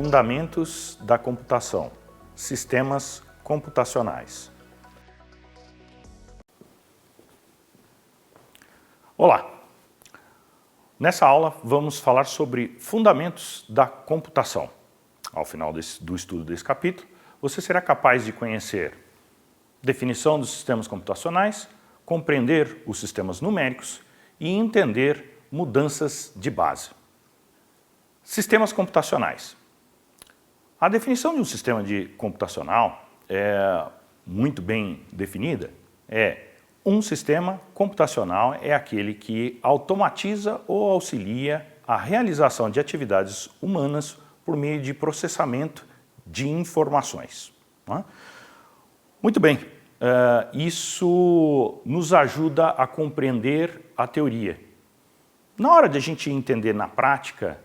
Fundamentos da computação, sistemas computacionais. Olá! Nessa aula vamos falar sobre fundamentos da computação. Ao final do estudo desse capítulo, você será capaz de conhecer definição dos sistemas computacionais, compreender os sistemas numéricos e entender mudanças de base. Sistemas computacionais. A definição de um sistema computacional é muito bem definida. Um sistema computacional é aquele que automatiza ou auxilia a realização de atividades humanas por meio de processamento de informações. Muito bem, isso nos ajuda a compreender a teoria. Na hora de a gente entender na prática,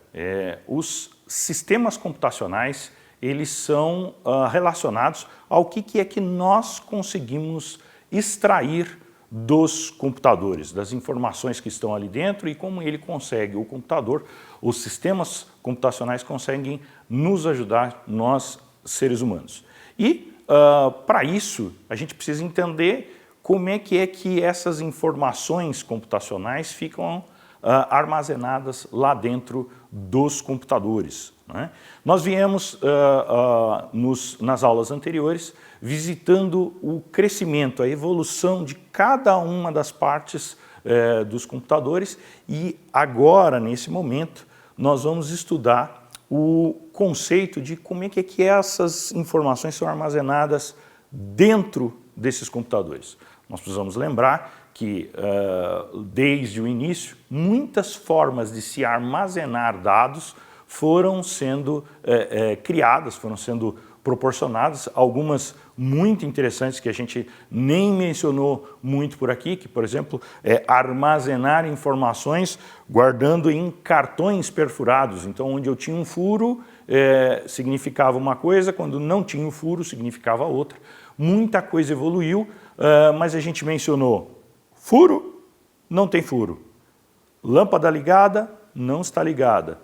os sistemas computacionais eles são relacionados ao que é que nós conseguimos extrair dos computadores, das informações que estão ali dentro e como ele consegue, o computador, os sistemas computacionais conseguem nos ajudar, nós, seres humanos. E, para isso, a gente precisa entender como é que essas informações computacionais ficam armazenadas lá dentro dos computadores. Nós viemos nas aulas anteriores visitando o crescimento, a evolução de cada uma das partes dos computadores e agora, nesse momento, nós vamos estudar o conceito de como é que essas informações são armazenadas dentro desses computadores. Nós precisamos lembrar que, desde o início, muitas formas de se armazenar dados foram sendo criadas, foram sendo proporcionadas, algumas muito interessantes que a gente nem mencionou muito por aqui, que, por exemplo, armazenar informações guardando em cartões perfurados. Então, onde eu tinha um furo, significava uma coisa, quando não tinha um furo, significava outra. Muita coisa evoluiu, mas a gente mencionou furo, não tem furo. Lâmpada ligada, não está ligada.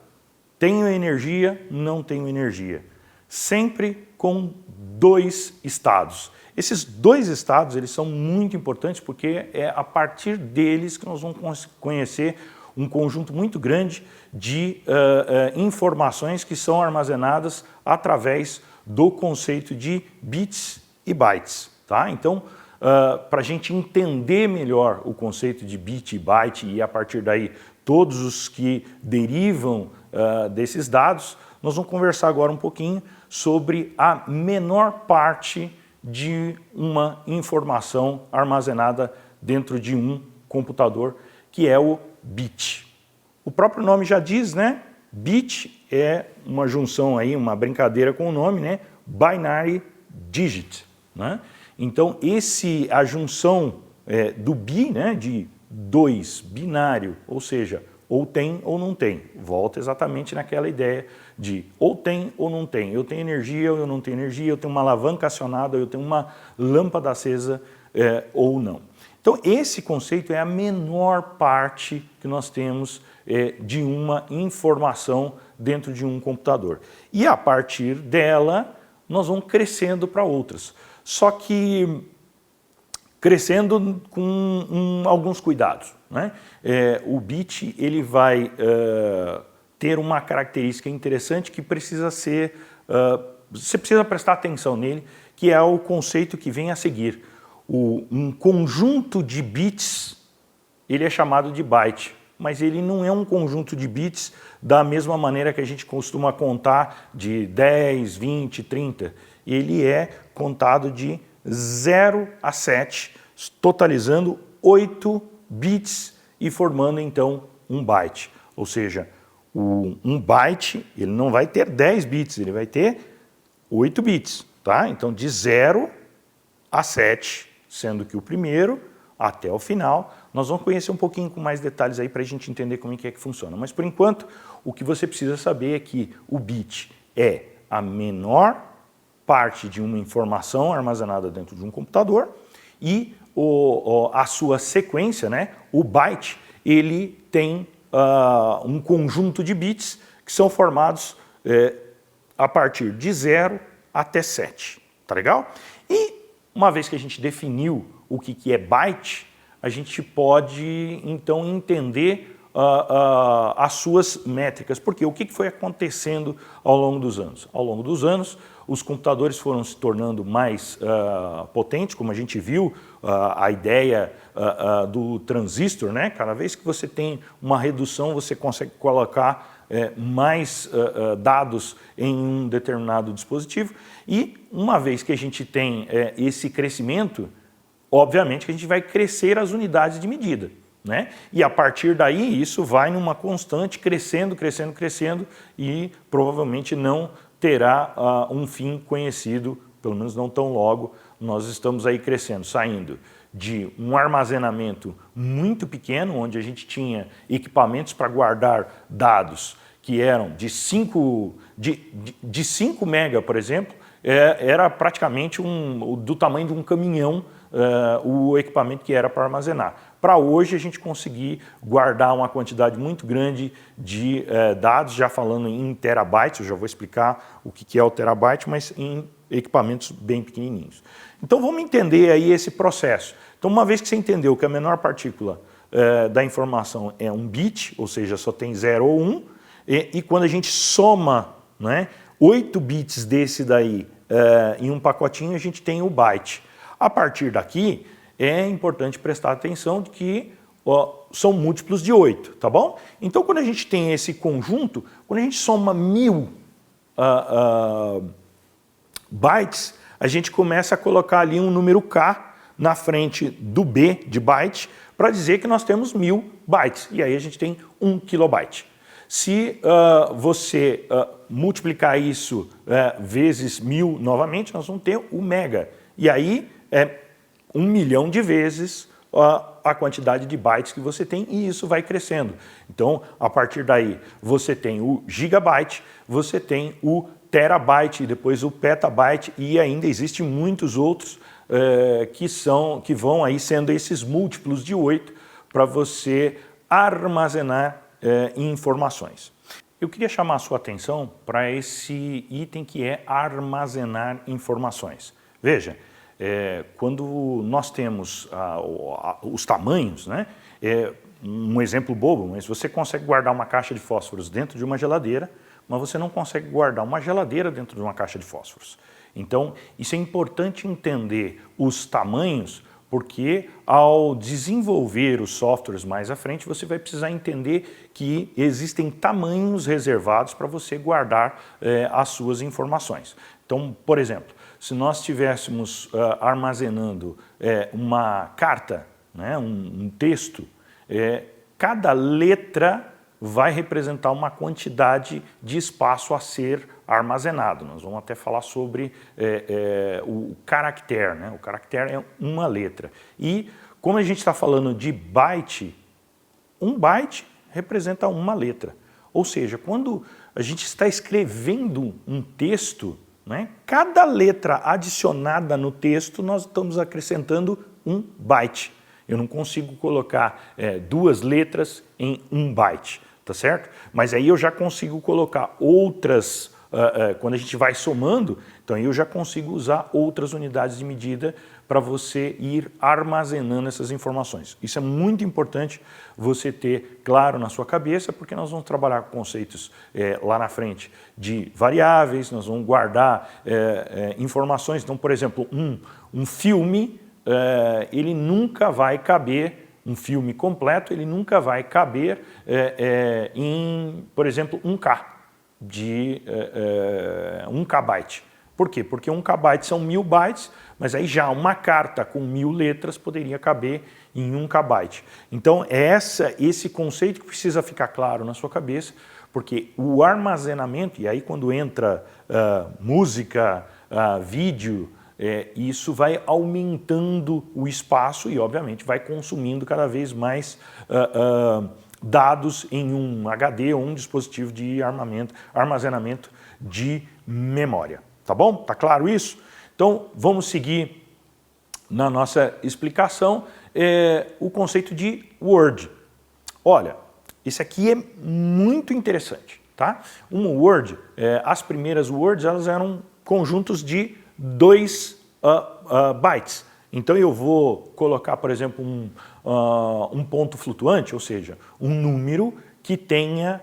Tenho energia, não tenho energia. Sempre com dois estados. Esses dois estados eles são muito importantes porque é a partir deles que nós vamos conhecer um conjunto muito grande de informações que são armazenadas através do conceito de bits e bytes. Tá? Então, para a gente entender melhor o conceito de bit e byte e a partir daí todos os que derivam desses dados, nós vamos conversar agora um pouquinho sobre a menor parte de uma informação armazenada dentro de um computador, que é o bit. O próprio nome já diz, né? Bit é uma junção aí, uma brincadeira com o nome, né? Binary digit, né? Então, a junção do bi, né, de 2, binário, ou seja, ou tem ou não tem, volta exatamente naquela ideia de ou tem ou não tem, eu tenho energia ou eu não tenho energia, eu tenho uma alavanca acionada, eu tenho uma lâmpada acesa ou não. Então, esse conceito é a menor parte que nós temos de uma informação dentro de um computador. E a partir dela, nós vamos crescendo para outras. Só que crescendo com alguns cuidados, né? O bit ele vai ter uma característica interessante que precisa ser, você precisa prestar atenção nele, que é o conceito que vem a seguir. Um conjunto de bits, ele é chamado de byte, mas ele não é um conjunto de bits da mesma maneira que a gente costuma contar de 10, 20, 30. Ele é contado de 0 a 7, totalizando 8 bits e formando então um byte. Ou seja, um byte ele não vai ter 10 bits, ele vai ter 8 bits. Tá? Então de 0 a 7, sendo que o primeiro até o final, nós vamos conhecer um pouquinho com mais detalhes aí para a gente entender como é que funciona. Mas por enquanto, o que você precisa saber é que o bit é a menor parte de uma informação armazenada dentro de um computador e a sua sequência, né, o byte, ele tem um conjunto de bits que são formados a partir de 0 até 7, tá legal? E uma vez que a gente definiu o que é byte, a gente pode então entender as suas métricas. Porque o que foi acontecendo ao longo dos anos? Ao longo dos anos, os computadores foram se tornando mais potentes, como a gente viu, a ideia do transistor, né? Cada vez que você tem uma redução, você consegue colocar mais dados em um determinado dispositivo. E uma vez que a gente tem esse crescimento, obviamente que a gente vai crescer as unidades de medida, né? E a partir daí isso vai numa constante crescendo, crescendo, crescendo e provavelmente não terá um fim conhecido, pelo menos não tão logo. Nós estamos aí crescendo, saindo de um armazenamento muito pequeno, onde a gente tinha equipamentos para guardar dados que eram de 5 mega, por exemplo, era praticamente do tamanho de um caminhão o equipamento que era para armazenar. Para hoje a gente conseguir guardar uma quantidade muito grande de dados, já falando em terabytes, eu já vou explicar o que é o terabyte, mas em equipamentos bem pequenininhos. Então vamos entender aí esse processo. Então uma vez que você entendeu que a menor partícula da informação é um bit, ou seja, só tem 0 ou 1, e quando a gente soma, né, 8 bits desse daí em um pacotinho, a gente tem o byte. A partir daqui, é importante prestar atenção de que são múltiplos de 8, tá bom? Então, quando a gente tem esse conjunto, quando a gente soma 1000 bytes, a gente começa a colocar ali um número K na frente do B de byte para dizer que nós temos 1000 bytes. E aí a gente tem 1 kilobyte. Se você multiplicar isso vezes 1000 novamente, nós vamos ter o mega. E aí é 1 milhão de vezes a quantidade de bytes que você tem, e isso vai crescendo. Então, a partir daí, você tem o gigabyte, você tem o terabyte, depois o petabyte, e ainda existem muitos outros que vão aí sendo esses múltiplos de 8 para você armazenar informações. Eu queria chamar a sua atenção para esse item que é armazenar informações. Veja, quando nós temos os tamanhos, né, um exemplo bobo, mas você consegue guardar uma caixa de fósforos dentro de uma geladeira, mas você não consegue guardar uma geladeira dentro de uma caixa de fósforos. Então, isso é importante entender os tamanhos, porque ao desenvolver os softwares mais à frente, você vai precisar entender que existem tamanhos reservados para você guardar as suas informações. Então, por exemplo, se nós estivéssemos armazenando uma carta, né, um texto, cada letra vai representar uma quantidade de espaço a ser armazenado. Nós vamos até falar sobre o caractere, né? O caractere é uma letra. E como a gente está falando de byte, um byte representa uma letra. Ou seja, quando a gente está escrevendo um texto, né, cada letra adicionada no texto, nós estamos acrescentando um byte. Eu não consigo colocar 2 letras em 1 byte, tá certo? Mas aí eu já consigo colocar outras, quando a gente vai somando, então aí eu já consigo usar outras unidades de medida para você ir armazenando essas informações. Isso é muito importante você ter claro na sua cabeça, porque nós vamos trabalhar com conceitos lá na frente de variáveis, nós vamos guardar informações. Então, por exemplo, um filme, ele nunca vai caber, um filme completo, ele nunca vai caber em, por exemplo, 1K, de 1 kbyte. Por quê? Porque 1 kbyte são 1000 bytes, mas aí já uma carta com 1000 letras poderia caber em 1 kbyte. Então, esse conceito que precisa ficar claro na sua cabeça, porque o armazenamento, e aí quando entra música, vídeo, isso vai aumentando o espaço e, obviamente, vai consumindo cada vez mais dados em um HD ou um dispositivo de armazenamento de memória. Tá bom? Tá claro isso? Então, vamos seguir na nossa explicação o conceito de Word. Olha, isso aqui é muito interessante. tá? Uma word, as primeiras words, elas eram conjuntos de 2 bytes. Então eu vou colocar, por exemplo, um ponto flutuante, ou seja, um número que tenha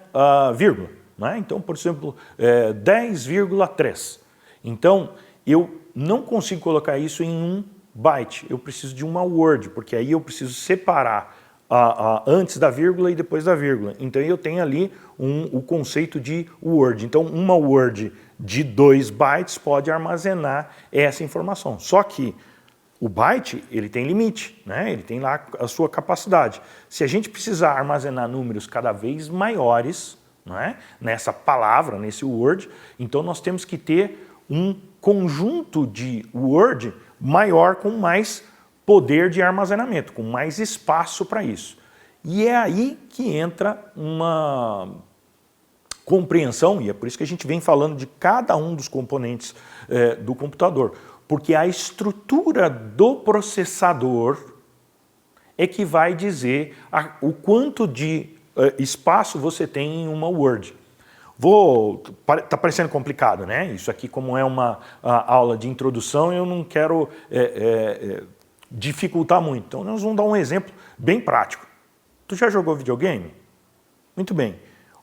vírgula, né? Então, por exemplo, 10,3. Então, eu não consigo colocar isso em 1 byte, eu preciso de uma word, porque aí eu preciso separar antes da vírgula e depois da vírgula. Então eu tenho ali o conceito de word. Então uma word de 2 bytes pode armazenar essa informação. Só que o byte, ele tem limite, né? Ele tem lá a sua capacidade. Se a gente precisar armazenar números cada vez maiores, não é? Nessa palavra, nesse word, então nós temos que ter um conjunto de word maior com mais poder de armazenamento, com mais espaço para isso. E é aí que entra uma compreensão, e é por isso que a gente vem falando de cada um dos componentes do computador, porque a estrutura do processador é que vai dizer o quanto de espaço você tem em uma word. Tá parecendo complicado, né? Isso aqui, como é uma aula de introdução, eu não quero dificultar muito. Então nós vamos dar um exemplo bem prático. Tu já jogou videogame? Muito bem.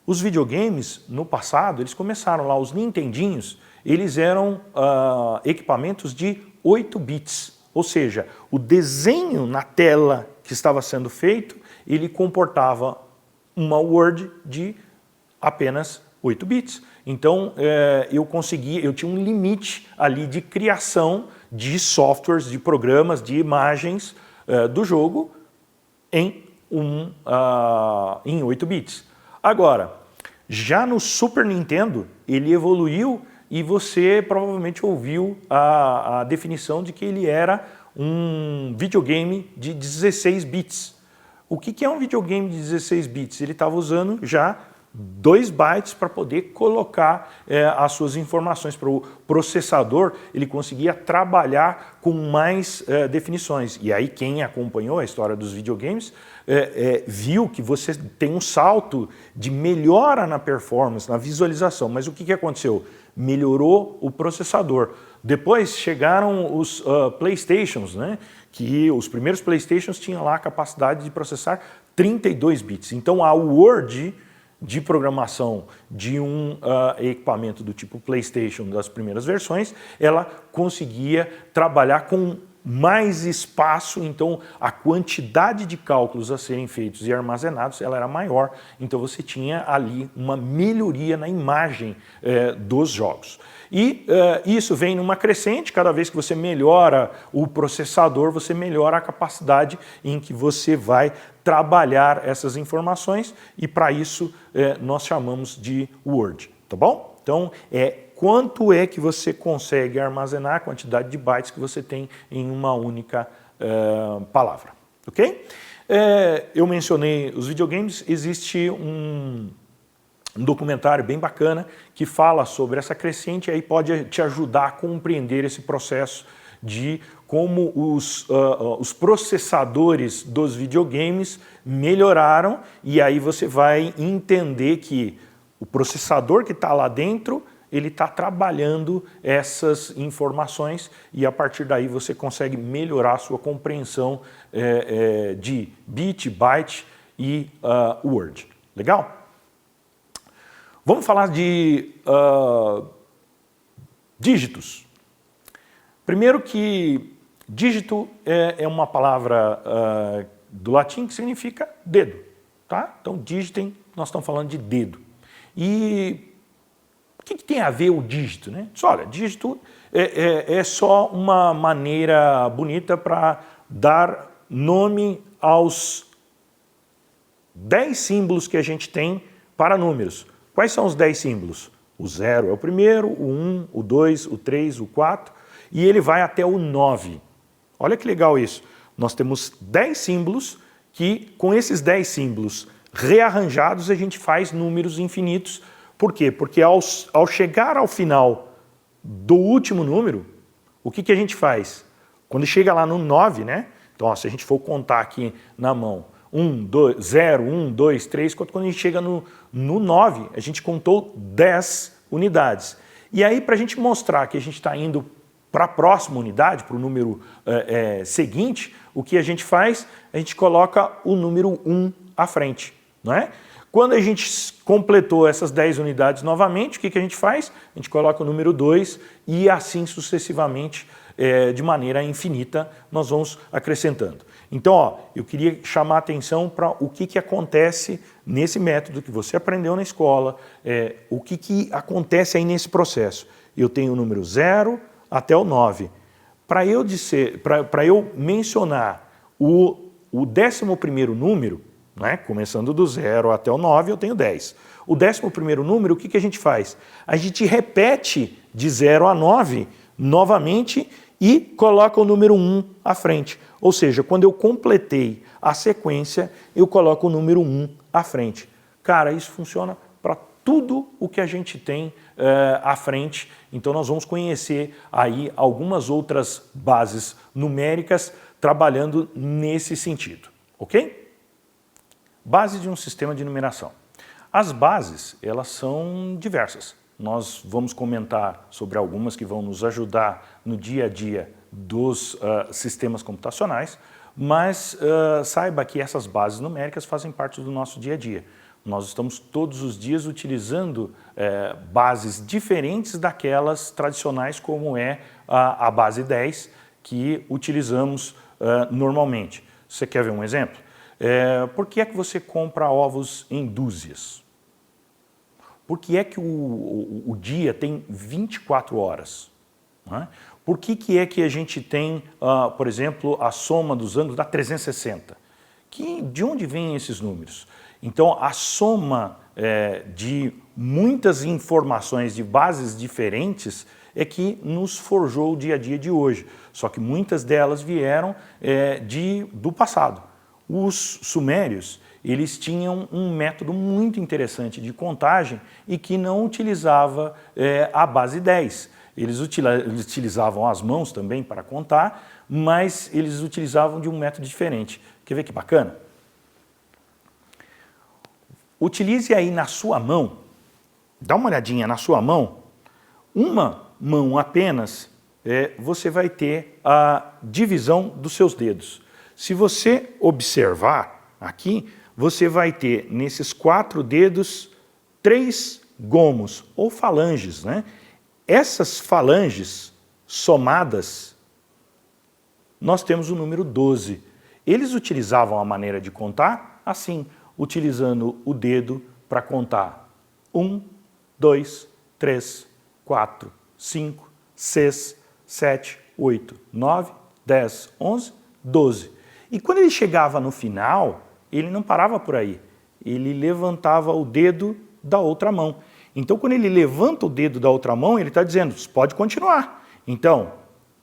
Os videogames, no passado, eles começaram lá, os Nintendinhos, eles eram equipamentos de 8 bits. Ou seja, o desenho na tela que estava sendo feito, ele comportava uma word de apenas 8 bits. Então eu tinha um limite ali de criação de softwares, de programas, de imagens do jogo em 8 bits. Agora, já no Super Nintendo, ele evoluiu e você provavelmente ouviu a definição de que ele era um videogame de 16 bits. O que é um videogame de 16 bits? Ele estava usando já 2 bytes para poder colocar as suas informações para o processador, ele conseguia trabalhar com mais definições. E aí quem acompanhou a história dos videogames viu que você tem um salto de melhora na performance, na visualização. Mas o que aconteceu? Melhorou o processador. Depois chegaram os PlayStations, né? Que os primeiros PlayStations tinham lá a capacidade de processar 32 bits. Então a word de programação de um equipamento do tipo PlayStation das primeiras versões, ela conseguia trabalhar com mais espaço, então a quantidade de cálculos a serem feitos e armazenados ela era maior, então você tinha ali uma melhoria na imagem dos jogos. E isso vem numa crescente, cada vez que você melhora o processador, você melhora a capacidade em que você vai trabalhar essas informações e para isso nós chamamos de word, tá bom? Então quanto é que você consegue armazenar a quantidade de bytes que você tem em uma única palavra, ok? Eu mencionei os videogames, existe um documentário bem bacana que fala sobre essa crescente e aí pode te ajudar a compreender esse processo de como os processadores dos videogames melhoraram e aí você vai entender que o processador que está lá dentro ele está trabalhando essas informações e a partir daí você consegue melhorar a sua compreensão de bit, byte e word. Legal? Vamos falar de dígitos. Primeiro que dígito é uma palavra do latim que significa dedo, tá? Então digitem, nós estamos falando de dedo. E o que tem a ver o dígito, né? Olha, dígito é só uma maneira bonita para dar nome aos 10 símbolos que a gente tem para números. Quais são os 10 símbolos? O 0 é o primeiro, o 1, o 2, o 3, o 4 e ele vai até o 9. Olha que legal isso. Nós temos 10 símbolos que com esses 10 símbolos rearranjados a gente faz números infinitos. Por quê? Porque ao chegar ao final do último número, o que a gente faz? Quando chega lá no 9, né? Então, ó, se a gente for contar aqui na mão, 0, 1, 2, 3, quando a gente chega no 9, a gente contou 10 unidades. E aí, para a gente mostrar que a gente está indo para a próxima unidade, para o número seguinte, o que a gente faz? A gente coloca o número 1 à frente, não é? Quando a gente completou essas 10 unidades novamente, o que a gente faz? A gente coloca o número 2 e assim sucessivamente, de maneira infinita, nós vamos acrescentando. Então, ó, eu queria chamar a atenção para o que acontece nesse método que você aprendeu na escola, o que acontece aí nesse processo. Eu tenho o número 0 até o 9. Para eu mencionar o 11º número, né, começando do 0 até o 9, eu tenho 10. O 11º número, o que a gente faz? A gente repete de 0 a 9 novamente e coloca o número 1 à frente. Ou seja, quando eu completei a sequência, eu coloco o número 1 à frente. Cara, isso funciona para tudo o que a gente tem à frente. Então nós vamos conhecer aí algumas outras bases numéricas trabalhando nesse sentido, ok? Base de um sistema de numeração. As bases, elas são diversas. Nós vamos comentar sobre algumas que vão nos ajudar no dia a dia dos sistemas computacionais, mas saiba que essas bases numéricas fazem parte do nosso dia a dia. Nós estamos todos os dias utilizando bases diferentes daquelas tradicionais, como é a base 10, que utilizamos normalmente. Você quer ver um exemplo? Por que é que você compra ovos em dúzias? Por que é que o dia tem 24 horas? Né? Por que é que a gente tem, por exemplo, a soma dos ângulos dá 360? De onde vêm esses números? Então, a soma de muitas informações de bases diferentes é que nos forjou o dia a dia de hoje. Só que muitas delas vieram do passado. Os sumérios, eles tinham um método muito interessante de contagem e que não utilizava a base 10. Eles utilizavam as mãos também para contar, mas eles utilizavam de um método diferente. Quer ver que bacana? Utilize aí na sua mão, dá uma olhadinha na sua mão, uma mão apenas, você vai ter a divisão dos seus dedos. Se você observar aqui, você vai ter nesses 4 dedos 3 gomos ou falanges, né? Essas falanges somadas, nós temos o número 12. Eles utilizavam a maneira de contar assim, utilizando o dedo para contar 1, 2, 3, 4, 5, 6, 7, 8, 9, 10, 11, 12. E quando ele chegava no final, ele não parava por aí. Ele levantava o dedo da outra mão. Então, quando ele levanta o dedo da outra mão, ele está dizendo, pode continuar. Então,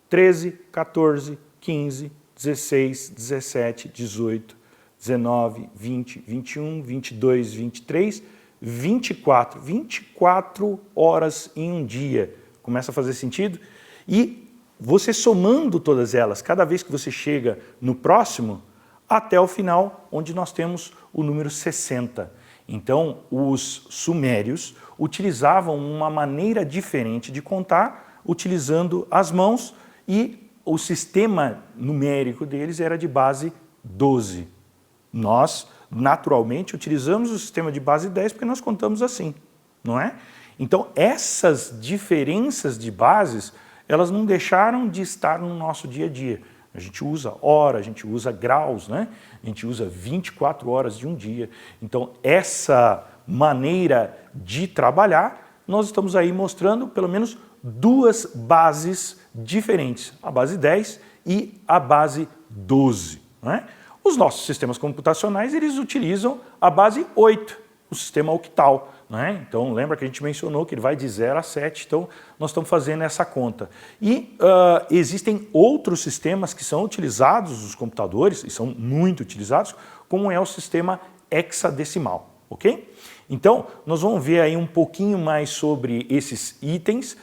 13, 14, 15, 16, 17, 18, 19, 20, 21, 22, 23, 24. 24 horas em um dia. Começa a fazer sentido? E você somando todas elas, cada vez que você chega no próximo, até o final, onde nós temos o número 60. Então, os sumérios utilizavam uma maneira diferente de contar, utilizando as mãos, e o sistema numérico deles era de base 12. Nós, naturalmente, utilizamos o sistema de base 10 porque nós contamos assim, não é? Então, essas diferenças de bases, elas não deixaram de estar no nosso dia a dia. A gente usa hora, a gente usa graus, né? A gente usa 24 horas de um dia. Então, essa maneira de trabalhar, nós estamos aí mostrando pelo menos 2 bases diferentes, a base 10 e a base 12. Né? Os nossos sistemas computacionais, eles utilizam a base 8, o sistema octal. Né? Então, lembra que a gente mencionou que ele vai de 0 a 7, então nós estamos fazendo essa conta. E existem outros sistemas que são utilizados nos computadores, e são muito utilizados, como é o sistema hexadecimal, ok? Então, nós vamos ver aí um pouquinho mais sobre esses itens,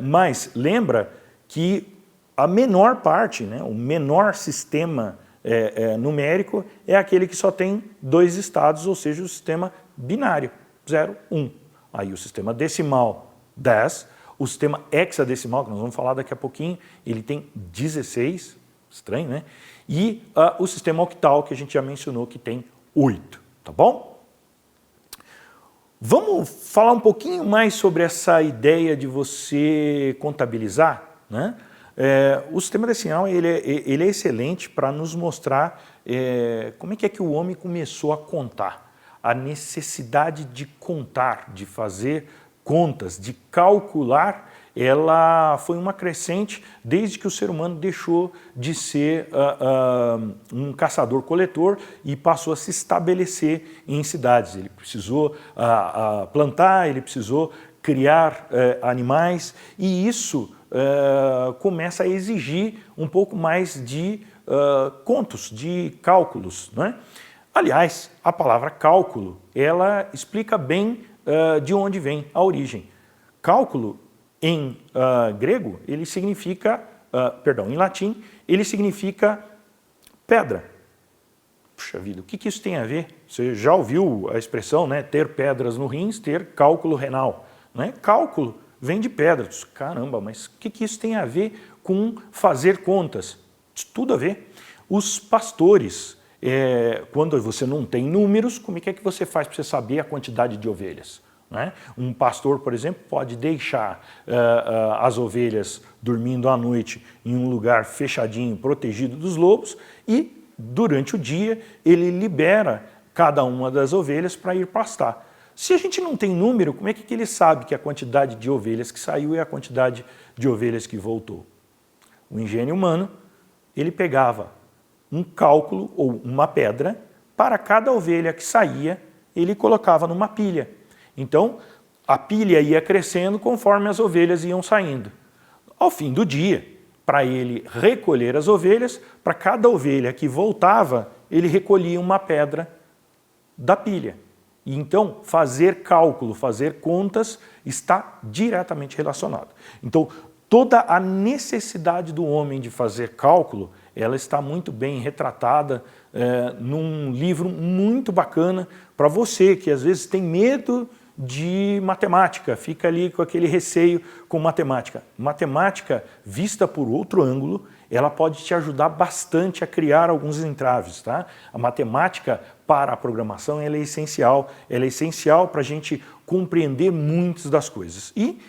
mas lembra que a menor parte, né, o menor sistema numérico é aquele que só tem 2 estados, ou seja, o sistema binário, 0, 1. Aí o sistema decimal, 10. O sistema hexadecimal, que nós vamos falar daqui a pouquinho, ele tem 16, estranho, né? E o sistema octal, que a gente já mencionou, que tem 8, tá bom? Vamos falar um pouquinho mais sobre essa ideia de você contabilizar, né? O sistema decimal ele é excelente para nos mostrar como é que o homem começou a contar. A necessidade de contar, de fazer contas, de calcular, ela foi uma crescente desde que o ser humano deixou de ser um caçador-coletor e passou a se estabelecer em cidades. Ele precisou plantar, ele precisou criar animais e isso começa a exigir um pouco mais de contos, de cálculos, não é? Aliás, a palavra cálculo, ela explica bem de onde vem a origem. Cálculo, em grego, ele significa, em latim, ele significa pedra. Puxa vida, o que isso tem a ver? Você já ouviu a expressão, né, ter pedras no rins, ter cálculo renal, né? Cálculo vem de pedras. Caramba, mas o que isso tem a ver com fazer contas? Tudo a ver. Os pastores, quando você não tem números, como é que você faz para você saber a quantidade de ovelhas? Né? Um pastor, por exemplo, pode deixar as ovelhas dormindo à noite em um lugar fechadinho, protegido dos lobos, e durante o dia ele libera cada uma das ovelhas para ir pastar. Se a gente não tem número, como é que ele sabe que a quantidade de ovelhas que saiu é a quantidade de ovelhas que voltou? O engenho humano, ele pegava um cálculo ou uma pedra, para cada ovelha que saía, ele colocava numa pilha. Então, a pilha ia crescendo conforme as ovelhas iam saindo. Ao fim do dia, para ele recolher as ovelhas, para cada ovelha que voltava, ele recolhia uma pedra da pilha. E então, fazer cálculo, fazer contas, está diretamente relacionado. Então, toda a necessidade do homem de fazer cálculo, ela está muito bem retratada num livro muito bacana para você que às vezes tem medo de matemática, fica ali com aquele receio com matemática. Matemática, vista por outro ângulo, ela pode te ajudar bastante a criar alguns entraves, tá? A matemática para a programação ela é essencial para a gente compreender muitas das coisas. E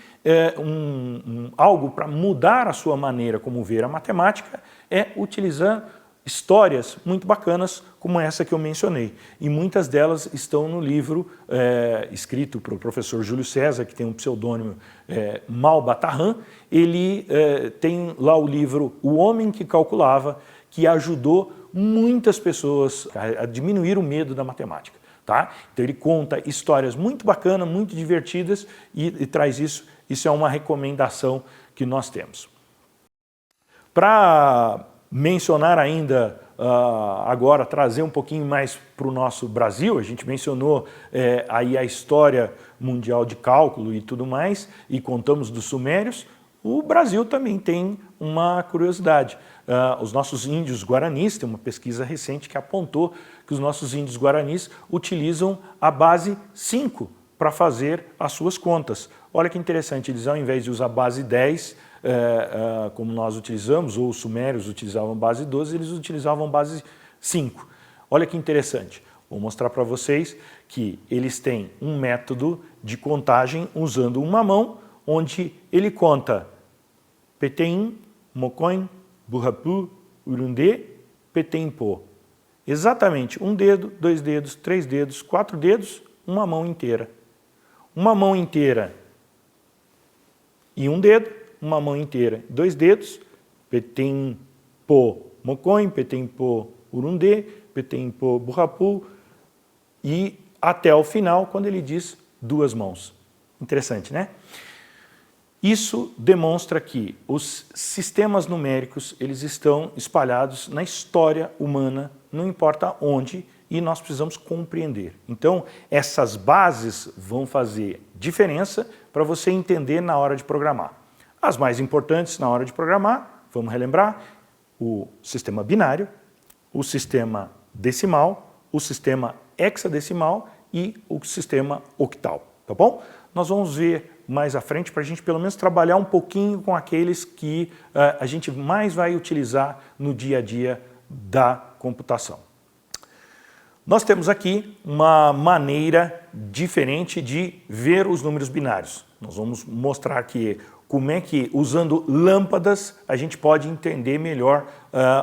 algo para mudar a sua maneira como ver a matemática é utilizar histórias muito bacanas como essa que eu mencionei. E muitas delas estão no livro escrito pelo professor Júlio César, que tem um pseudônimo Malbatarran. Ele tem lá o livro O Homem que Calculava, que ajudou muitas pessoas a diminuir o medo da matemática. Tá? Então ele conta histórias muito bacanas, muito divertidas e traz isso. Isso é uma recomendação que nós temos. Para mencionar ainda, agora, trazer um pouquinho mais para o nosso Brasil, a gente mencionou aí a história mundial de cálculo e tudo mais, e contamos dos sumérios, o Brasil também tem uma curiosidade. Os nossos índios guaranis, tem uma pesquisa recente que apontou que os nossos índios guaranis utilizam a base 5 para fazer as suas contas. Olha que interessante, eles ao invés de usar a base 10, como nós utilizamos, ou os sumérios utilizavam base 12, eles utilizavam base 5. Olha que interessante, vou mostrar para vocês que eles têm um método de contagem usando uma mão, onde ele conta Peteim, Mocoin, Burrapu, Urundê, Petempo. Exatamente um dedo, 2 dedos, 3 dedos, 4 dedos, uma mão inteira. Uma mão inteira e um dedo, uma mão inteira, 2 dedos, Petempo, Mocoin, Petempo, Urundê, Petempo, Burrapu, e até o final, quando ele diz 2 mãos. Interessante, né? Isso demonstra que os sistemas numéricos eles estão espalhados na história humana, não importa onde, e nós precisamos compreender. Então, essas bases vão fazer diferença para você entender na hora de programar. As mais importantes na hora de programar, vamos relembrar, o sistema binário, o sistema decimal, o sistema hexadecimal e o sistema octal, tá bom? Nós vamos ver mais à frente para a gente pelo menos trabalhar um pouquinho com aqueles que a gente mais vai utilizar no dia a dia da computação. Nós temos aqui uma maneira diferente de ver os números binários. Nós vamos mostrar aqui como é que, usando lâmpadas, a gente pode entender melhor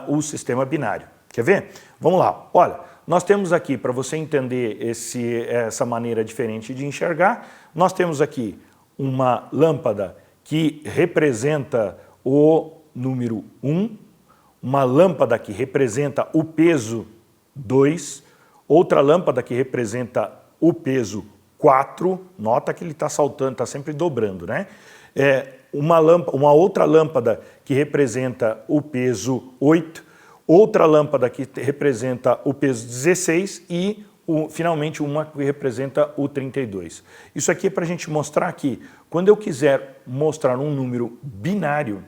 o sistema binário. Quer ver? Vamos lá. Olha, nós temos aqui, para você entender essa maneira diferente de enxergar, nós temos aqui uma lâmpada que representa o número 1, uma lâmpada que representa o peso 2, outra lâmpada que representa o peso 4, nota que ele está saltando, está sempre dobrando, né? Uma outra lâmpada que representa o peso 8, outra lâmpada que representa o peso 16 e, finalmente, uma que representa o 32. Isso aqui é para a gente mostrar que, quando eu quiser mostrar um número binário,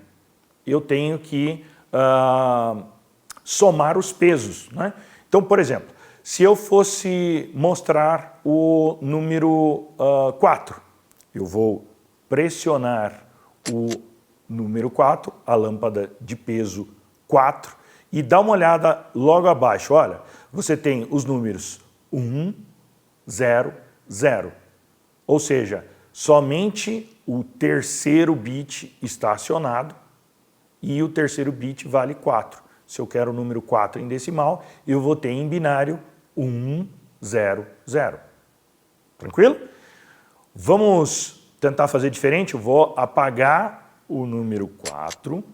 eu tenho que somar os pesos, né? Então, por exemplo, se eu fosse mostrar o número 4, eu vou pressionar o número 4, a lâmpada de peso 4, e dá uma olhada logo abaixo. Olha, você tem os números 1, 0, 0. Ou seja, somente o terceiro bit está acionado e o terceiro bit vale 4. Se eu quero o número 4 em decimal, eu vou ter em binário 1, 0, 0. Tranquilo? Vamos tentar fazer diferente. Eu vou apagar o número 4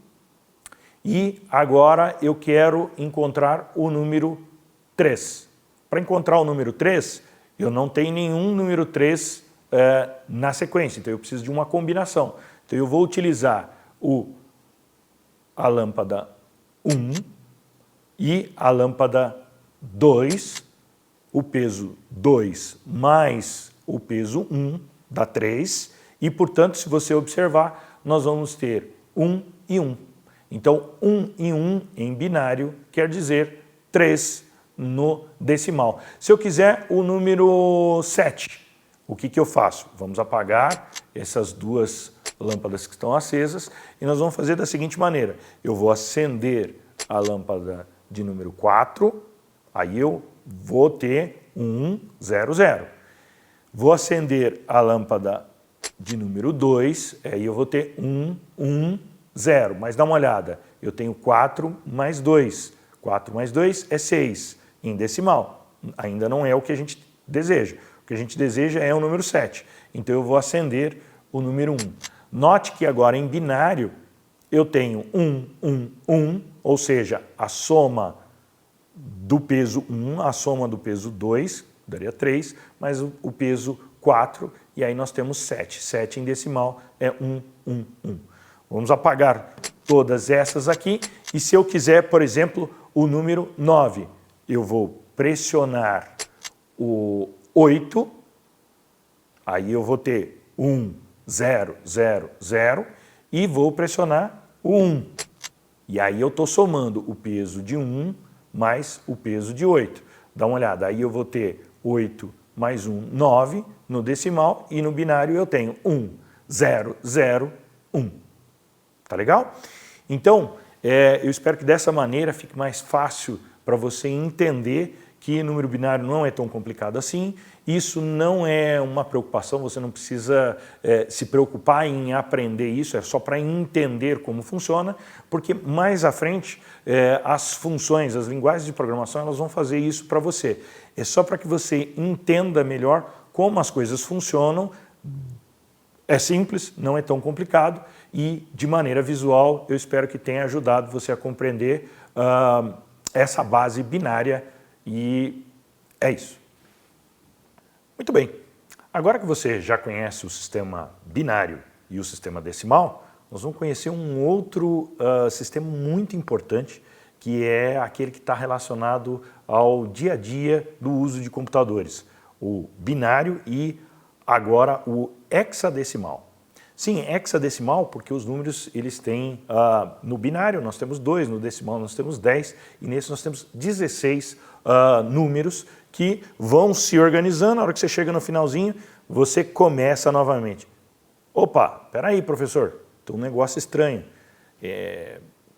e agora eu quero encontrar o número 3. Para encontrar o número 3, eu não tenho nenhum número 3 na sequência, então eu preciso de uma combinação. Então eu vou utilizar a lâmpada 1 e a lâmpada 2, o peso 2 mais o peso 1 dá 3, e portanto, se você observar, nós vamos ter 1 e 1. Então, 1 e 1 em binário quer dizer 3 no decimal. Se eu quiser o número 7, o que eu faço? Vamos apagar essas duas lâmpadas que estão acesas e nós vamos fazer da seguinte maneira. Eu vou acender a lâmpada de número 4, aí eu vou ter 1, 0, 0. Vou acender a lâmpada de número 2, aí eu vou ter 1, 1, 0. Mas dá uma olhada, eu tenho 4 mais 2. 4 mais 2 é 6, em decimal. Ainda não é o que a gente deseja. O que a gente deseja é o número 7. Então eu vou acender o número 1. Note que agora em binário eu tenho 1, 1, 1, ou seja, a soma do peso 1, a soma do peso 2, daria 3, mais o peso 4, e aí nós temos 7. 7 em decimal é 1, 1, 1. Vamos apagar todas essas aqui, e se eu quiser, por exemplo, o número 9, eu vou pressionar o 8, aí eu vou ter 1, 0, 0, 0, e vou pressionar o 1. E aí eu estou somando o peso de 1 mais o peso de 8. Dá uma olhada, aí eu vou ter 8 mais 1, 9 no decimal, e no binário eu tenho 1, 0, 0, 1. Tá legal? Então, eu espero que dessa maneira fique mais fácil para você entender que número binário não é tão complicado assim. Isso não é uma preocupação, você não precisa se preocupar em aprender isso, é só para entender como funciona, porque mais à frente as funções, as linguagens de programação, elas vão fazer isso para você. É só para que você entenda melhor como as coisas funcionam. É simples, não é tão complicado e, de maneira visual, eu espero que tenha ajudado você a compreender essa base binária, e é isso. Muito bem, agora que você já conhece o sistema binário e o sistema decimal, nós vamos conhecer um outro sistema muito importante, que é aquele que está relacionado ao dia a dia do uso de computadores, o binário e agora o hexadecimal. Sim, hexadecimal, porque os números eles têm, no binário nós temos 2, no decimal nós temos 10, e nesse nós temos 16 números que vão se organizando. Na hora que você chega no finalzinho, você começa novamente. Opa, peraí, professor, tem um negócio estranho.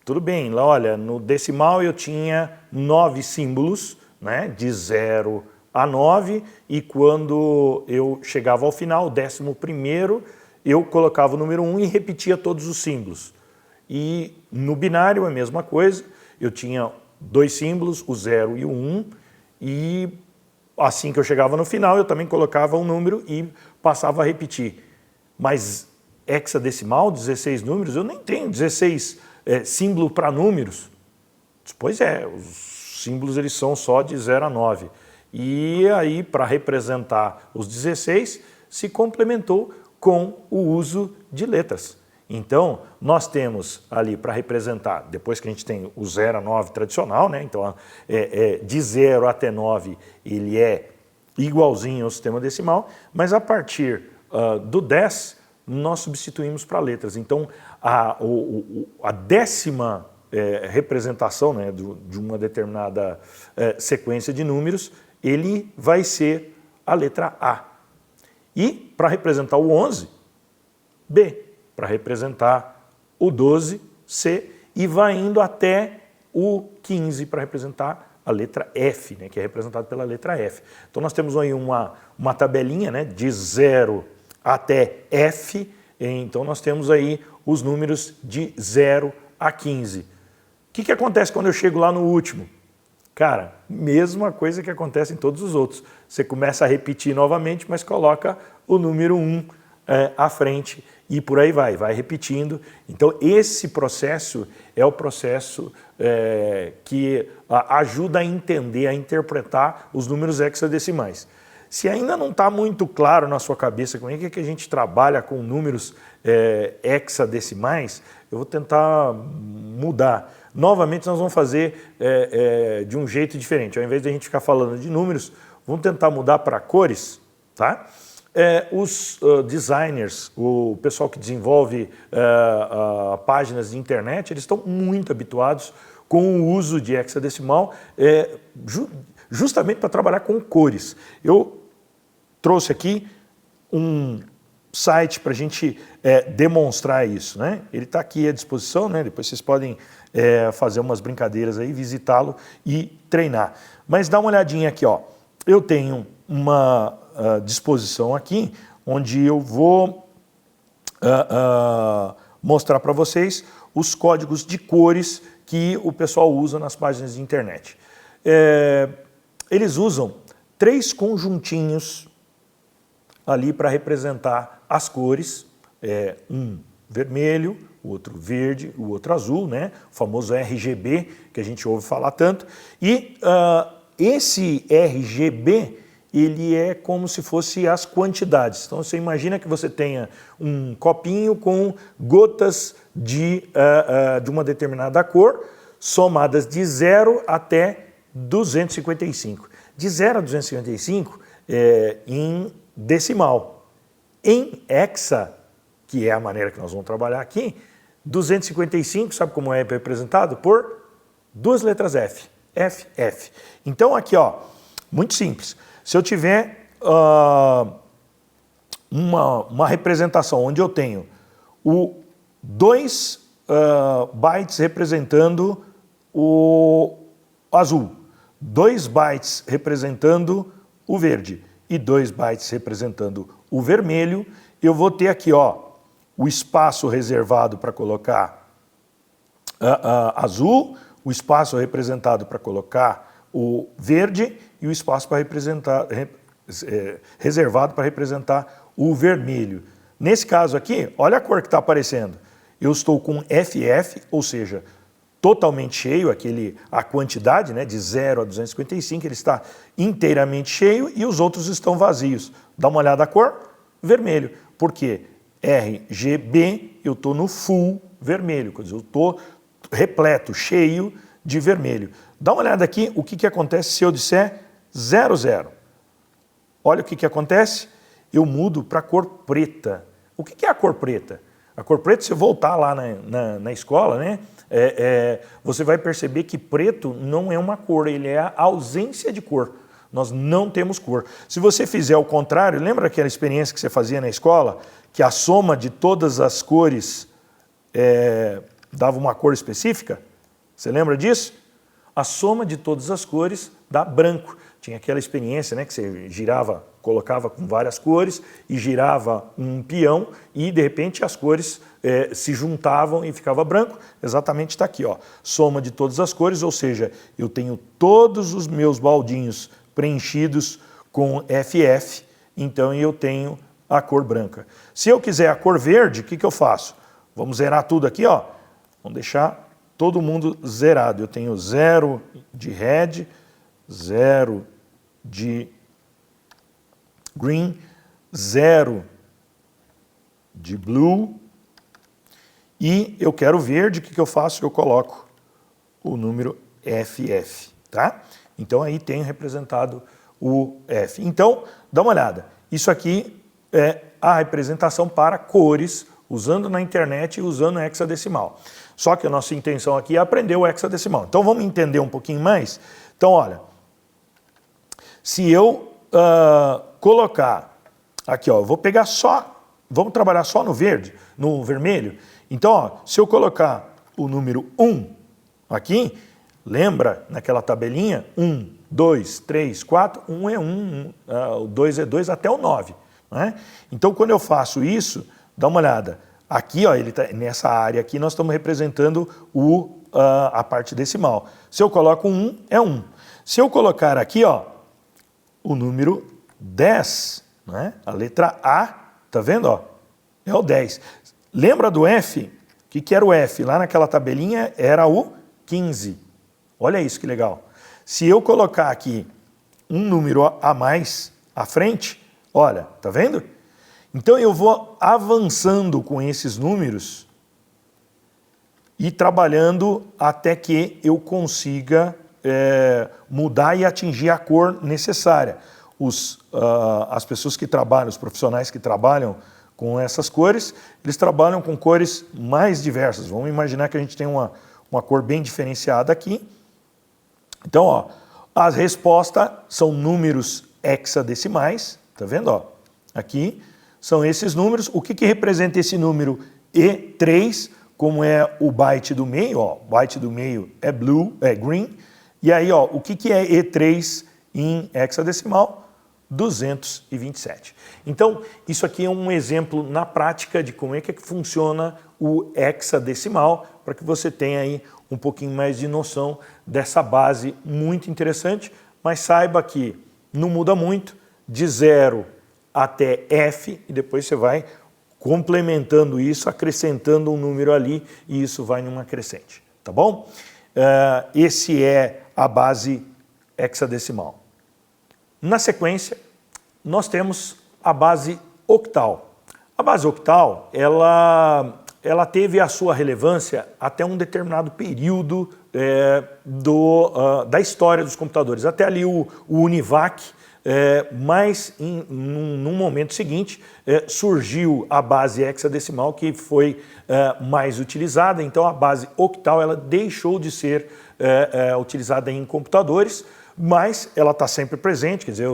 Tudo bem, lá, olha, no decimal eu tinha 9 símbolos, né, de 0 a 9, e quando eu chegava ao final, o 11º, eu colocava o número 1 e repetia todos os símbolos. E no binário a mesma coisa, eu tinha 2 símbolos, o 0 e o 1, e assim que eu chegava no final, eu também colocava um número e passava a repetir. Mas hexadecimal, 16 números, eu nem tenho 16 símbolos para números. Pois é, os símbolos eles são só de 0 a 9. E aí, para representar os 16, se complementou com o uso de letras. Então, nós temos ali para representar, depois que a gente tem o 0 a 9 tradicional, né? Então de 0 até 9 ele é igualzinho ao sistema decimal, mas a partir do 10 nós substituímos para letras. Então, a 10ª representação, né, de uma determinada sequência de números, ele vai ser a letra A. E para representar o 11, B. Para representar o 12, C. E vai indo até o 15 para representar a letra F, né, que é representado pela letra F. Então nós temos aí uma tabelinha, né, de 0 até F. Então nós temos aí os números de 0 a 15. O que acontece quando eu chego lá no último? Cara, mesma coisa que acontece em todos os outros. Você começa a repetir novamente, mas coloca o número 1 à frente e por aí vai repetindo. Então esse processo é o processo que ajuda a entender, a interpretar os números hexadecimais. Se ainda não está muito claro na sua cabeça como é que a gente trabalha com números hexadecimais, eu vou tentar mudar. Novamente nós vamos fazer de um jeito diferente. Ao invés de a gente ficar falando de números, vamos tentar mudar para cores, tá? Os designers, o pessoal que desenvolve páginas de internet, eles estão muito habituados com o uso de hexadecimal, justamente para trabalhar com cores. Eu trouxe aqui um site para a gente demonstrar isso, né? Ele está aqui à disposição, né? Depois vocês podem fazer umas brincadeiras aí, visitá-lo e treinar. Mas dá uma olhadinha aqui, ó. Eu tenho uma disposição aqui, onde eu vou mostrar para vocês os códigos de cores que o pessoal usa nas páginas de internet. Eles usam 3 conjuntinhos ali para representar as cores, um vermelho, o outro verde, o outro azul, né? O famoso RGB, que a gente ouve falar tanto. E esse RGB, ele é como se fosse as quantidades. Então você imagina que você tenha um copinho com gotas de uma determinada cor, somadas de 0 até 255. De 0 a 255 em decimal. Em hexa, que é a maneira que nós vamos trabalhar aqui, 255, sabe como é representado? Por 2 letras F. F, F. Então aqui, ó, muito simples. Se eu tiver uma representação onde eu tenho 2 bytes representando o azul, 2 bytes representando o verde e 2 bytes representando o vermelho, eu vou ter aqui, ó, o espaço reservado para colocar azul, o espaço representado para colocar o verde e o espaço para representar, reservado para representar o vermelho. Nesse caso aqui, olha a cor que está aparecendo. Eu estou com FF, ou seja, totalmente cheio, a quantidade, né, de 0 a 255, ele está inteiramente cheio e os outros estão vazios. Dá uma olhada na cor, vermelho. Por quê? RGB, eu estou no full vermelho, quer dizer, eu estou repleto, cheio de vermelho. Dá uma olhada aqui, o que acontece se eu disser 00. Olha o que acontece, eu mudo para a cor preta. O que é a cor preta? A cor preta, se você voltar lá na escola, né, você vai perceber que preto não é uma cor, ele é a ausência de cor. Nós não temos cor. Se você fizer o contrário, lembra aquela experiência que você fazia na escola, que a soma de todas as cores dava uma cor específica? Você lembra disso? A soma de todas as cores dá branco. Tinha aquela experiência, né, que você girava, colocava com várias cores e girava um peão e de repente as cores se juntavam e ficava branco. Exatamente está aqui, ó. Soma de todas as cores, ou seja, eu tenho todos os meus baldinhos preenchidos com FF, então eu tenho a cor branca. Se eu quiser a cor verde, o que eu faço? Vamos zerar tudo aqui, ó. Vamos deixar todo mundo zerado. Eu tenho 0 de red, 0 de green, 0 de blue e eu quero verde, o que eu faço? Eu coloco o número FF, tá? Então aí tenho representado o F. Então, dá uma olhada. Isso aqui é a representação para cores, usando na internet e usando hexadecimal. Só que a nossa intenção aqui é aprender o hexadecimal. Então vamos entender um pouquinho mais? Então, olha, se eu colocar aqui, ó, eu vou pegar só, vamos trabalhar só no verde, no vermelho. Então, ó, se eu colocar o número 1 aqui, lembra naquela tabelinha? 1, 2, 3, 4, 1 é 1, o 2 é 2 até o 9. Né? Então, quando eu faço isso, dá uma olhada. Aqui, ó, ele tá, nessa área aqui, nós estamos representando a parte decimal. Se eu coloco 1, é 1. Se eu colocar aqui, ó, o número 10, né? A letra A, tá vendo? Ó? É o 10. Lembra do F? O que era o F? Lá naquela tabelinha era o 15. Olha isso que legal. Se eu colocar aqui um número a mais à frente, olha, tá vendo? Então eu vou avançando com esses números e trabalhando até que eu consiga mudar e atingir a cor necessária. As pessoas que trabalham, os profissionais que trabalham com essas cores, eles trabalham com cores mais diversas. Vamos imaginar que a gente tem uma cor bem diferenciada aqui. Então, ó, a resposta são números hexadecimais, tá vendo? Ó? Aqui são esses números. O que representa esse número E3, como é o byte do meio? Ó, o byte do meio é blue, é green. E aí, ó, o que é E3 em hexadecimal? 227. Então, isso aqui é um exemplo na prática de como é que funciona o hexadecimal, para que você tenha aí um pouquinho mais de noção dessa base muito interessante, mas saiba que não muda muito, de 0 até F, e depois você vai complementando isso, acrescentando um número ali, e isso vai numa crescente, tá bom? Esse é a base hexadecimal. Na sequência, nós temos a base octal. A base octal, ela teve a sua relevância até um determinado período da história dos computadores. Até ali o Univac, mas num momento seguinte surgiu a base hexadecimal que foi mais utilizada. Então a base octal ela deixou de ser utilizada em computadores, mas ela está sempre presente, quer dizer,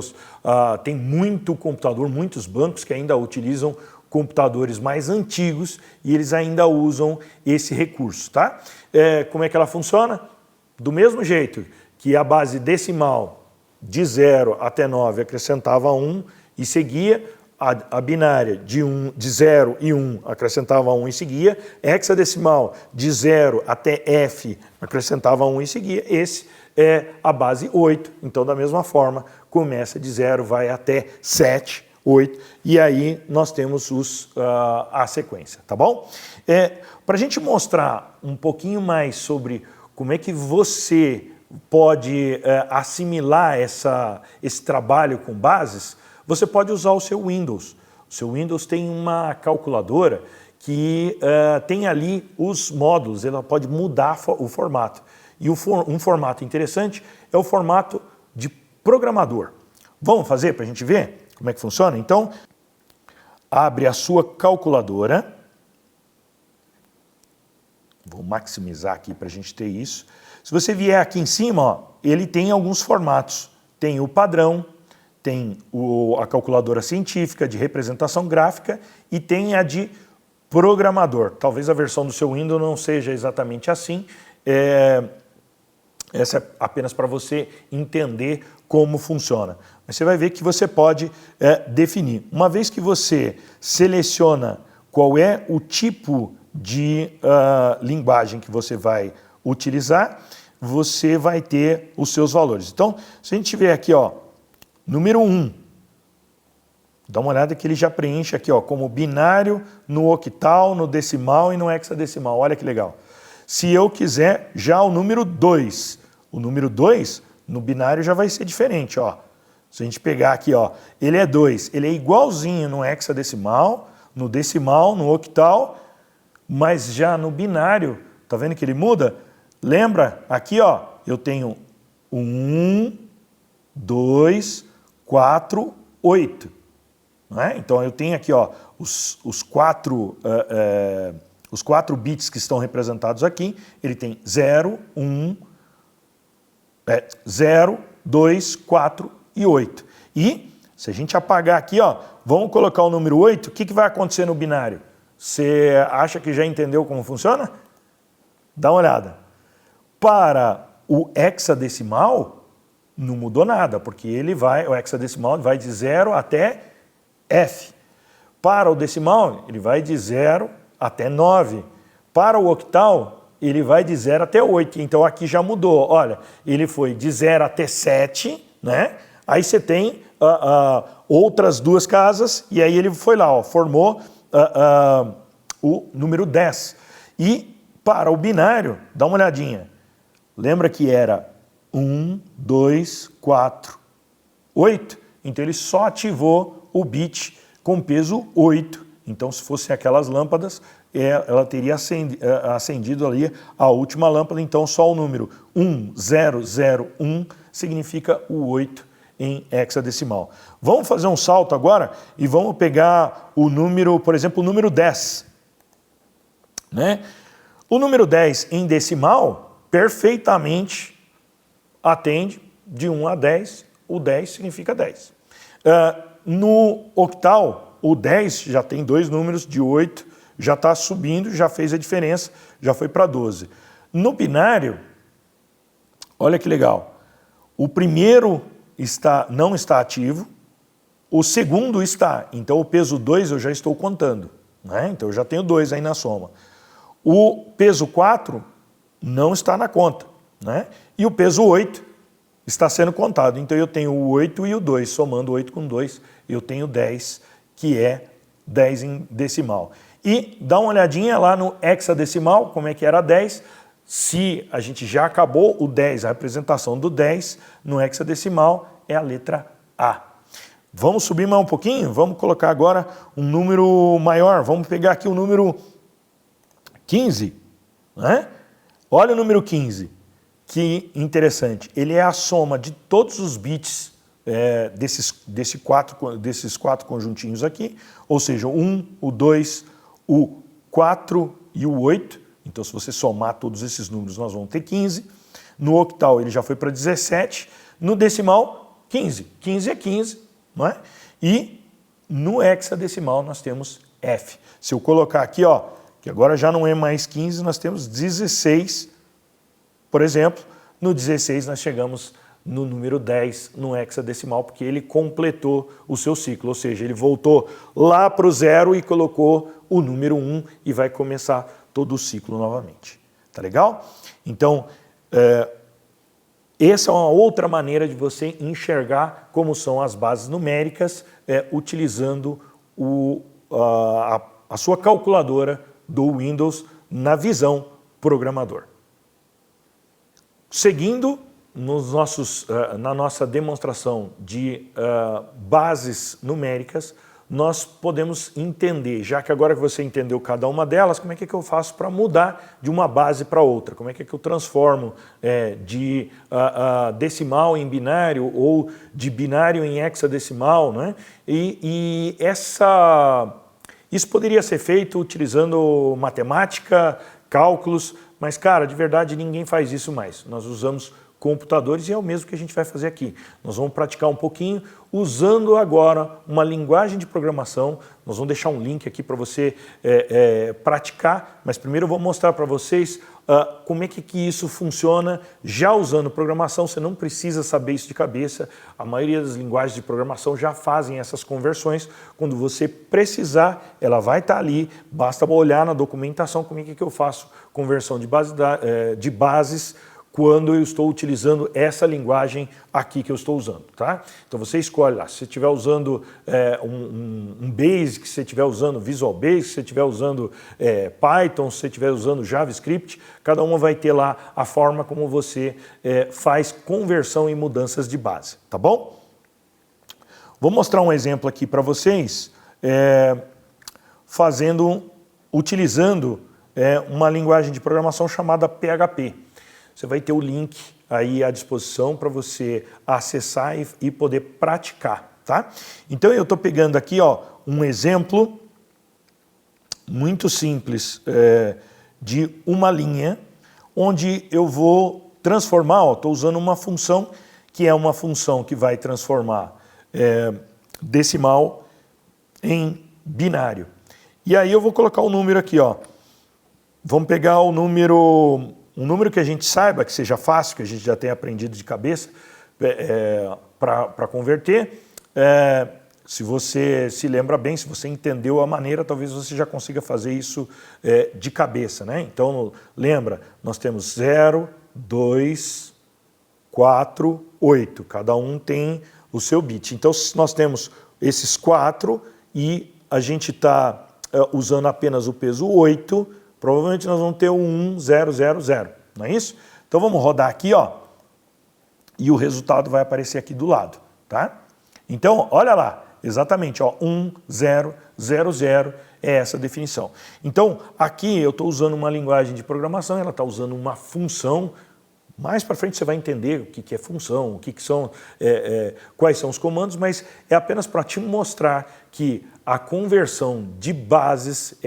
tem muito computador, muitos bancos que ainda utilizam computadores mais antigos e eles ainda usam esse recurso, tá? Como é que ela funciona? Do mesmo jeito que a base decimal de 0 até 9 acrescentava 1 e seguia, a binária de 0 e 1 acrescentava 1 e seguia, hexadecimal de 0 até F acrescentava 1 e seguia, esse é a base 8, então da mesma forma começa de 0, vai até 7, 8, e aí nós temos a sequência, tá bom? Para a gente mostrar um pouquinho mais sobre como é que você pode assimilar esse trabalho com bases, você pode usar o seu Windows. O seu Windows tem uma calculadora que tem ali os módulos, ela pode mudar o formato. E um formato interessante é o formato de programador. Vamos fazer para a gente ver como é que funciona? Então, abre a sua calculadora. Vou maximizar aqui para a gente ter isso. Se você vier aqui em cima, ó, ele tem alguns formatos. Tem o padrão, tem a calculadora científica de representação gráfica e tem a de programador. Talvez a versão do seu Windows não seja exatamente assim. Essa é apenas para você entender como funciona. Mas você vai ver que você pode definir. Uma vez que você seleciona qual é o tipo de linguagem que você vai utilizar, você vai ter os seus valores. Então, se a gente tiver aqui, ó, número 1, dá uma olhada que ele já preenche aqui, ó, como binário, no octal, no decimal e no hexadecimal. Olha que legal. Se eu quiser já o número 2, o número 2 no binário já vai ser diferente, ó. Se a gente pegar aqui, ó, ele é 2, ele é igualzinho no hexadecimal, no decimal, no octal, mas já no binário, tá vendo que ele muda? Lembra? Aqui, ó, eu tenho 1, 2, 4, 8. Não é? Então eu tenho aqui, ó, os quatro bits que estão representados aqui. Ele tem 0, 2, 4 e 8. E se a gente apagar aqui, ó, vamos colocar o número 8, o que vai acontecer no binário? Você acha que já entendeu como funciona? Dá uma olhada. Para o hexadecimal, não mudou nada, porque o hexadecimal vai de 0 até F. Para o decimal, ele vai de 0 até 9. Para o octal, ele vai de 0 até 8. Então aqui já mudou. Olha, ele foi de 0 até 7, né? Aí você tem outras duas casas, e aí ele foi lá, ó, formou o número 10. E para o binário, dá uma olhadinha. Lembra que era 1, 2, 4, 8? Então ele só ativou o bit com peso 8. Então se fossem aquelas lâmpadas, ela teria acendido ali a última lâmpada. Então só o número 1001 significa o 8 em hexadecimal. Vamos fazer um salto agora e vamos pegar o número, por exemplo, o número 10. Né? O número 10 em decimal perfeitamente atende de 1 a 10, o 10 significa 10. No octal, o 10 já tem dois números de 8, já está subindo, já fez a diferença, já foi para 12. No binário, olha que legal, o primeiro não está ativo, o segundo está, então o peso 2 eu já estou contando, né? Então eu já tenho 2 aí na soma. O peso 4 não está na conta, né? E o peso 8 está sendo contado. Então eu tenho o 8 e o 2, somando 8 com 2, eu tenho 10, que é 10 em decimal. E dá uma olhadinha lá no hexadecimal, como é que era 10, se a gente já acabou o 10, a representação do 10 no hexadecimal é a letra A. Vamos subir mais um pouquinho? Vamos colocar agora um número maior, vamos pegar aqui o número 15, né? Olha o número 15, que interessante, ele é a soma de todos os bits desses quatro conjuntinhos aqui, ou seja, o 1, o 2, o 4 e o 8, então se você somar todos esses números nós vamos ter 15, no octal ele já foi para 17, no decimal 15, 15 é 15, não é? E no hexadecimal nós temos F. Se eu colocar aqui, ó, que agora já não é mais 15, nós temos 16, por exemplo, no 16 nós chegamos no número 10 no hexadecimal, porque ele completou o seu ciclo, ou seja, ele voltou lá para o 0 e colocou o número 1 e vai começar todo o ciclo novamente. Tá legal? Então, essa é uma outra maneira de você enxergar como são as bases numéricas utilizando a sua calculadora do Windows na visão programador. Seguindo na nossa demonstração de bases numéricas, nós podemos entender, já que agora que você entendeu cada uma delas, como é que eu faço para mudar de uma base para outra? Como é que eu transformo de decimal em binário ou de binário em hexadecimal, né? E essa Isso poderia ser feito utilizando matemática, cálculos, mas, cara, de verdade ninguém faz isso mais. Nós usamos computadores e é o mesmo que a gente vai fazer aqui. Nós vamos praticar um pouquinho usando agora uma linguagem de programação. Nós vamos deixar um link aqui para você praticar, mas primeiro eu vou mostrar para vocês como é que isso funciona já usando programação. Você não precisa saber isso de cabeça. A maioria das linguagens de programação já fazem essas conversões. Quando você precisar, ela vai estar ali. Basta olhar na documentação como é que eu faço conversão de bases quando eu estou utilizando essa linguagem aqui que eu estou usando, tá? Então você escolhe lá, se você estiver usando um Basic, se você estiver usando Visual Basic, se você estiver usando Python, se você estiver usando JavaScript, cada uma vai ter lá a forma como você faz conversão e mudanças de base, tá bom? Vou mostrar um exemplo aqui para vocês, utilizando uma linguagem de programação chamada PHP. Você vai ter o link aí à disposição para você acessar e poder praticar, tá? Então eu estou pegando aqui um exemplo muito simples de uma linha onde eu vou transformar, estou usando uma função que é uma função que vai transformar decimal em binário. E aí eu vou colocar o número aqui, vamos pegar o número... Um número que a gente saiba, que seja fácil, que a gente já tenha aprendido de cabeça para converter. Se você se lembra bem, se você entendeu a maneira, talvez você já consiga fazer isso de cabeça, né? Então, lembra, nós temos 0, 2, 4, 8. Cada um tem o seu bit. Então, nós temos esses 4 e a gente está usando apenas o peso 8, provavelmente nós vamos ter o 1, 0, 0, 0, não é isso? Então vamos rodar aqui, e o resultado vai aparecer aqui do lado, tá? Então, olha lá, exatamente, 1, 0, 0, 0 é essa definição. Então, aqui eu estou usando uma linguagem de programação, ela está usando uma função. Mais para frente você vai entender o que é função, quais são os comandos, mas é apenas para te mostrar que a conversão de bases,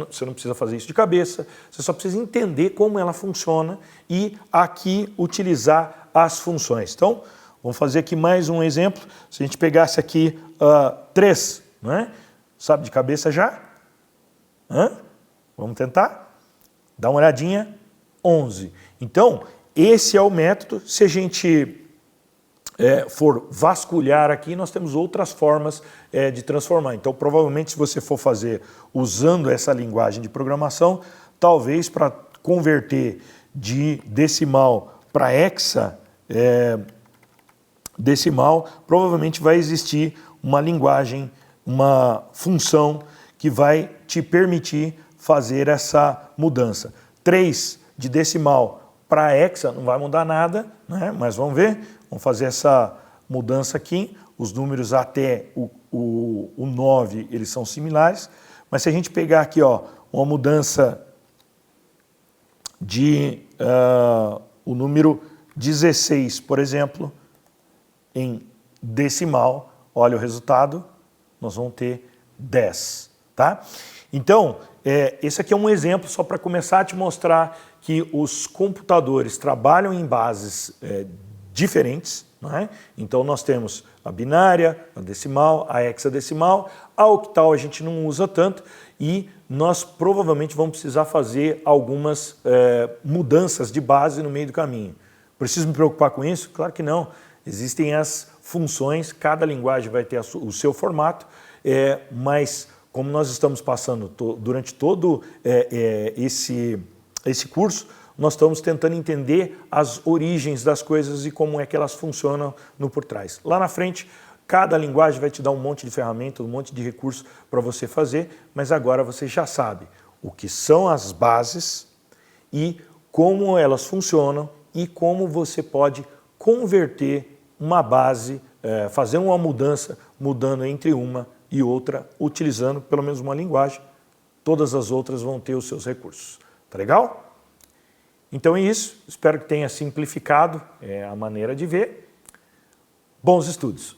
você não precisa fazer isso de cabeça, você só precisa entender como ela funciona e aqui utilizar as funções. Então, vamos fazer aqui mais um exemplo. Se a gente pegasse aqui 3, não é? Sabe de cabeça já? Vamos tentar? Dá uma olhadinha. 11. Então, esse é o método. Se a gente for vasculhar aqui, nós temos outras formas de transformar. Então, provavelmente, se você for fazer usando essa linguagem de programação, talvez para converter de decimal para hexadecimal, provavelmente vai existir uma linguagem, uma função que vai te permitir fazer essa mudança. 3 de decimal para hexa não vai mudar nada, né? Mas vamos ver, vamos fazer essa mudança aqui. Os números até o 9, eles são similares, mas se a gente pegar aqui uma mudança de o número 16, por exemplo, em decimal, olha o resultado, nós vamos ter 10, tá? Então, esse aqui é um exemplo só para começar a te mostrar que os computadores trabalham em bases diferentes, não é? Então nós temos a binária, a decimal, a hexadecimal, a octal a gente não usa tanto e nós provavelmente vamos precisar fazer algumas mudanças de base no meio do caminho. Preciso me preocupar com isso? Claro que não. Existem as funções, cada linguagem vai ter o seu formato, mas como nós estamos passando durante todo esse curso, nós estamos tentando entender as origens das coisas e como é que elas funcionam no por trás. Lá na frente, cada linguagem vai te dar um monte de ferramentas, um monte de recursos para você fazer, mas agora você já sabe o que são as bases e como elas funcionam e como você pode converter uma base, fazer uma mudança, mudando entre uma e outra, utilizando pelo menos uma linguagem. Todas as outras vão ter os seus recursos. Tá legal? Então é isso. Espero que tenha simplificado a maneira de ver. Bons estudos!